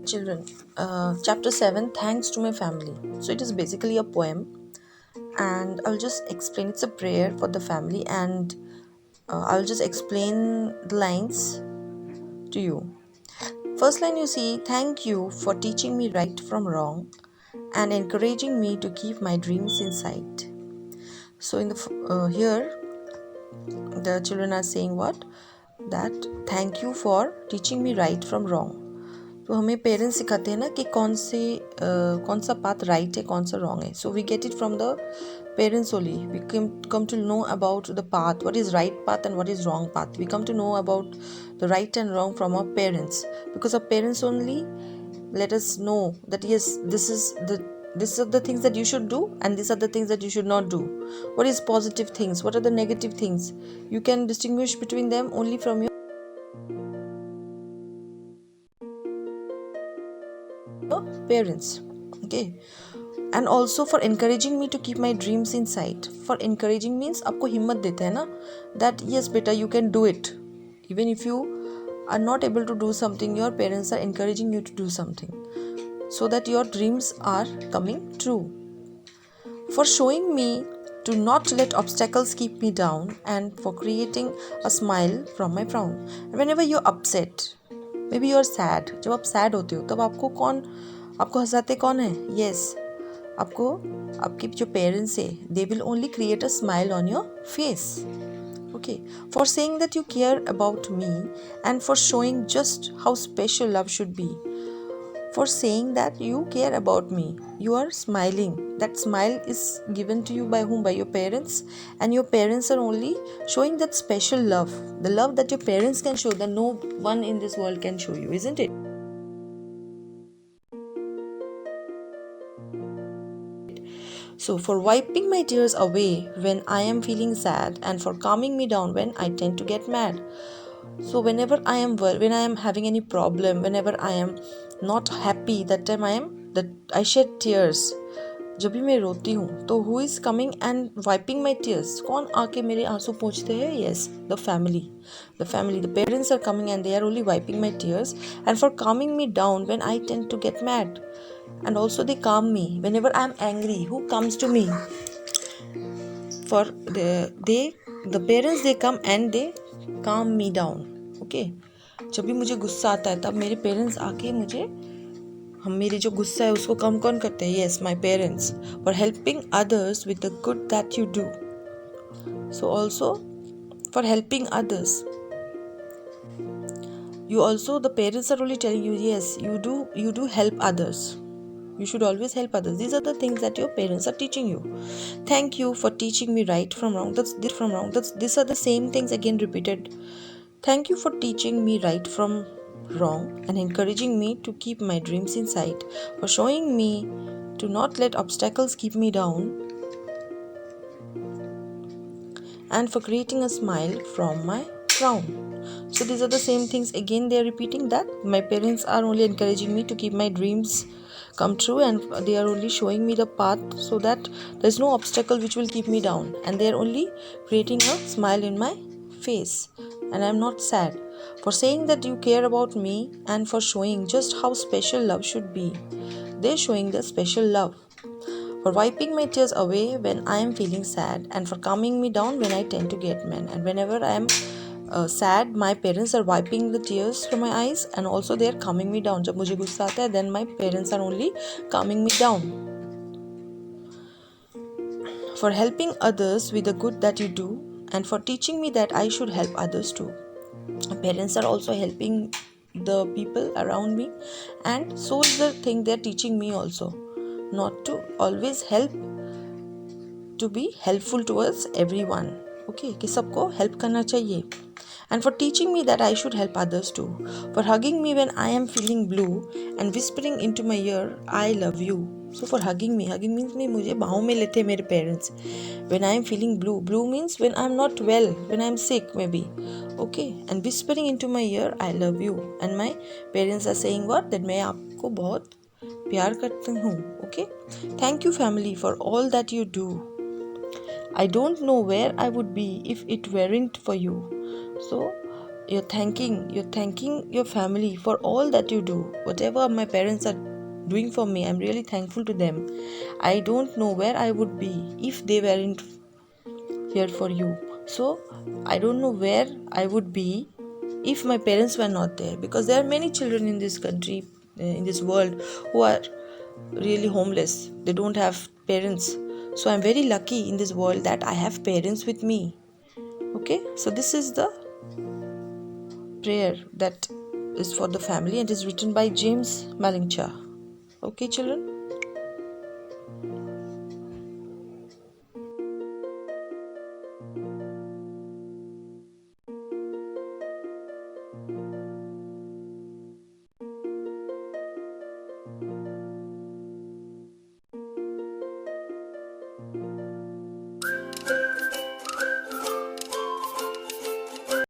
Children, chapter 7, Thanks to My Family. So it is basically a poem, and I'll just explain. It's a prayer for the family, and I'll just explain the lines to you. First line, you see, thank you for teaching me right from wrong and encouraging me to keep my dreams in sight. So in the here, the children are saying what? That thank you for teaching me right from wrong. तो हमें parents सिखाते हैं ना कि कौन सा path right है, कौन सा रॉन्ग है. So we get it from the parents only. We come to know about the path, what is right path and what is wrong path. We come to know about the right and wrong from our parents, because our parents only let us know that yes, this are the things that you should do and these are the things that you should not do. What is positive things, what are the negative things, you can distinguish between them only from your parents. Okay. And also for encouraging me to keep my dreams in sight. For encouraging means आपको हिम्मत देते हैं ना, that yes beta, you can do it. Even if you are not able to do something, your parents are encouraging you to do something so that your dreams are coming true. For showing me to not let obstacles keep me down and for creating a smile from my frown. Whenever you're upset, maybe you're sad, जब आप sad होते हो तब आपको हंसाते कौन है? Yes, आपको आपके जो पेरेंट्स है, they will only create a smile on your face. Okay, for saying that you care about me and for showing just how special love should be. For saying that you care about me, you are smiling. That smile is given to you by whom? By your parents, and your parents are only showing that special love, the love that your parents can show, that no one in this world can show you, isn't it? So, for wiping my tears away when I am feeling sad and for calming me down when I tend to get mad. So, when I am having any problem, whenever I am not happy, that time I shed tears. जब भी मैं रोती हूँ तो who is coming and wiping my tears? कौन आके मेरे आंसू पोंछते हैं? Yes, the family. The parents are coming and they are only wiping my tears and for calming me down when I tend to get mad. And also they calm me whenever I am angry. Who comes to me? For the parents, they come and they calm me down. Okay, जब भी मुझे गुस्सा आता है तब मेरे parents आके मेरी जो गुस्सा है उसको कम कौन करते हैं? Yes, my parents. For helping others with the good that you do. So also for helping others, the parents are only telling you, yes, you do help others. You should always help others. These are the things that your parents are teaching you. Thank you for teaching me right from wrong. These are the same things again repeated. Thank you for teaching me right from wrong and encouraging me to keep my dreams in sight. For showing me to not let obstacles keep me down. And for creating a smile from my frown. So these are the same things again they are repeating, that my parents are only encouraging me to keep my dreams come true and they are only showing me the path so that there's no obstacle which will keep me down, and they are only creating a smile in my face and I'm not sad. For saying that you care about me and for showing just how special love should be. They're showing the special love. For wiping my tears away when I am feeling sad and for calming me down when I tend to get mad. And whenever I am sad, my parents are wiping the tears from my eyes and also they are calming me down. जब मुझे गुस्सा आता है, then my parents are only calming me down. For helping others with the good that you do and for teaching me that I should help others too. Parents are also helping the people around me, and so is the thing they are teaching me also, not to always help, to be helpful towards everyone. Okay, कि सबको help करना चाहिए. And for teaching me that I should help others too. For hugging me when I am feeling blue and whispering into my ear, I love you. So for hugging means मुझे बाहों में लेते मेरे parents. When I am feeling blue means when I am not well, when I am sick maybe. Okay, and whispering into my ear, I love you. And my parents are saying what? That मैं आपको बहुत प्यार करती हूँ. Okay, thank you family for all that you do. I don't know where I would be if it weren't for you. So you're thanking your family for all that you do. Whatever my parents are doing for me, I'm really thankful to them. I don't know where I would be if they weren't here for you. So I don't know where I would be if my parents were not there, because there are many children in this country, in this world, who are really homeless. They don't have parents. So I'm very lucky in this world that I have parents with me. Okay, so this is the prayer that is for the family and is written by James Malincha. Okay, children.